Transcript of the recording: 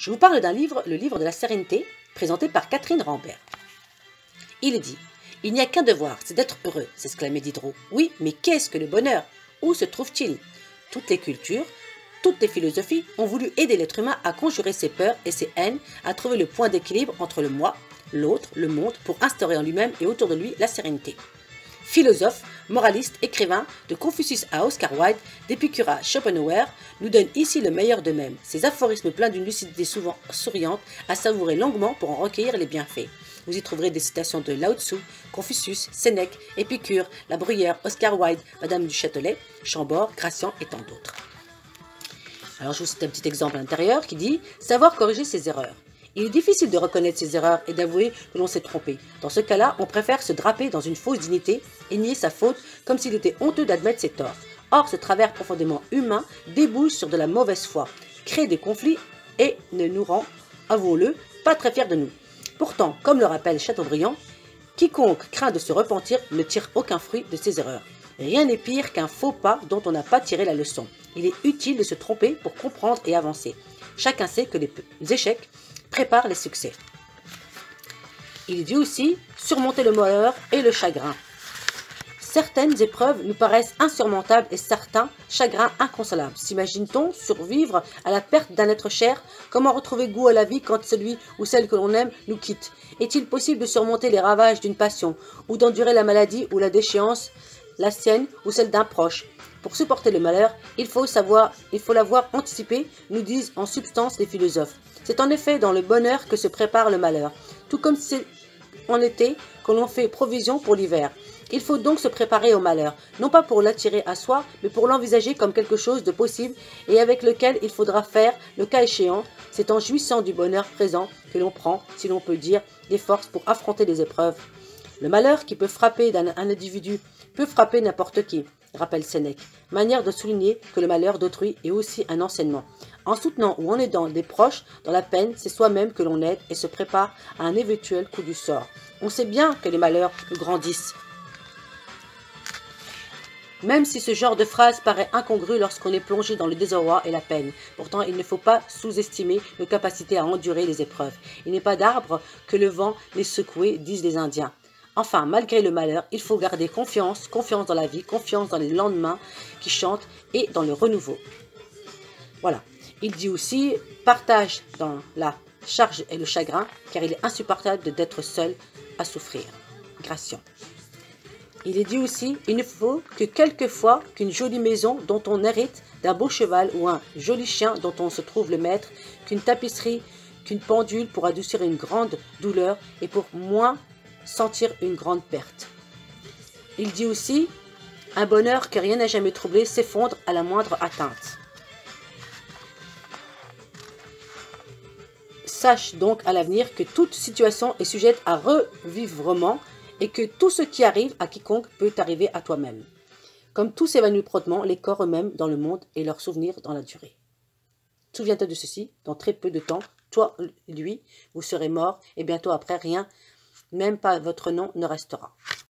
Je vous parle d'un livre, le livre de la sérénité, présenté par Catherine Rambert. Il est dit « Il n'y a qu'un devoir, c'est d'être heureux », s'exclamait Diderot. Oui, mais qu'est-ce que le bonheur? Où se trouve-t-il? Toutes les cultures, toutes les philosophies ont voulu aider l'être humain à conjurer ses peurs et ses haines, à trouver le point d'équilibre entre le moi, l'autre, le monde, pour instaurer en lui-même et autour de lui la sérénité. Philosophes, moralistes, écrivains, de Confucius à Oscar Wilde, d'Épicure à Schopenhauer, nous donnent ici le meilleur d'eux-mêmes, ces aphorismes pleins d'une lucidité souvent souriante, à savourer longuement pour en recueillir les bienfaits. Vous y trouverez des citations de Lao Tzu, Confucius, Sénèque, Épicure, La Bruyère, Oscar Wilde, Madame du Châtelet, Chambord, Gracian et tant d'autres. Alors je vous cite un petit exemple à l'intérieur qui dit « Savoir corriger ses erreurs ». Il est difficile de reconnaître ses erreurs et d'avouer que l'on s'est trompé. Dans ce cas-là, on préfère se draper dans une fausse dignité et nier sa faute comme s'il était honteux d'admettre ses torts. Or, ce travers profondément humain débouche sur de la mauvaise foi, crée des conflits et ne nous rend, avouons-le, pas très fiers de nous. Pourtant, comme le rappelle Chateaubriand, quiconque craint de se repentir ne tire aucun fruit de ses erreurs. Rien n'est pire qu'un faux pas dont on n'a pas tiré la leçon. Il est utile de se tromper pour comprendre et avancer. Chacun sait que les échecs préparent les succès. Il dit aussi surmonter le malheur et le chagrin. Certaines épreuves nous paraissent insurmontables et certains chagrins inconsolables. S'imagine-t-on survivre à la perte d'un être cher? Comment retrouver goût à la vie quand celui ou celle que l'on aime nous quitte? Est-il possible de surmonter les ravages d'une passion ou d'endurer la maladie ou la déchéance, la sienne ou celle d'un proche? Pour supporter le malheur, il faut l'avoir anticipé, nous disent en substance les philosophes. C'est en effet dans le bonheur que se prépare le malheur, tout comme c'est en été que l'on fait provision pour l'hiver. Il faut donc se préparer au malheur, non pas pour l'attirer à soi, mais pour l'envisager comme quelque chose de possible et avec lequel il faudra faire, le cas échéant. C'est en jouissant du bonheur présent que l'on prend, si l'on peut dire, des forces pour affronter les épreuves. Le malheur qui peut frapper un individu peut frapper n'importe qui, rappelle Sénèque, manière de souligner que le malheur d'autrui est aussi un enseignement. En soutenant ou en aidant des proches dans la peine, c'est soi-même que l'on aide et se prépare à un éventuel coup du sort. On sait bien que les malheurs nous grandissent. Même si ce genre de phrase paraît incongru lorsqu'on est plongé dans le désarroi et la peine. Pourtant, il ne faut pas sous-estimer nos capacités à endurer les épreuves. Il n'est pas d'arbre que le vent n'ait secoué, disent les Indiens. Enfin, malgré le malheur, il faut garder confiance, confiance dans la vie, confiance dans les lendemains qui chantent et dans le renouveau. Voilà. Il dit aussi, partage dans la charge et le chagrin, car il est insupportable d'être seul à souffrir. Gracian. Il est dit aussi, il ne faut que quelquefois qu'une jolie maison dont on hérite, d'un beau cheval ou un joli chien dont on se trouve le maître, qu'une tapisserie, qu'une pendule pour adoucir une grande douleur et pour moins sentir une grande perte. Il dit aussi, un bonheur que rien n'a jamais troublé s'effondre à la moindre atteinte. Sache donc à l'avenir que toute situation est sujette à revivrement et que tout ce qui arrive à quiconque peut arriver à toi-même. Comme tout s'évanouit promptement, les corps eux-mêmes dans le monde et leurs souvenirs dans la durée. Souviens-toi de ceci, dans très peu de temps, toi, lui, vous serez mort et bientôt après rien, même pas votre nom ne restera.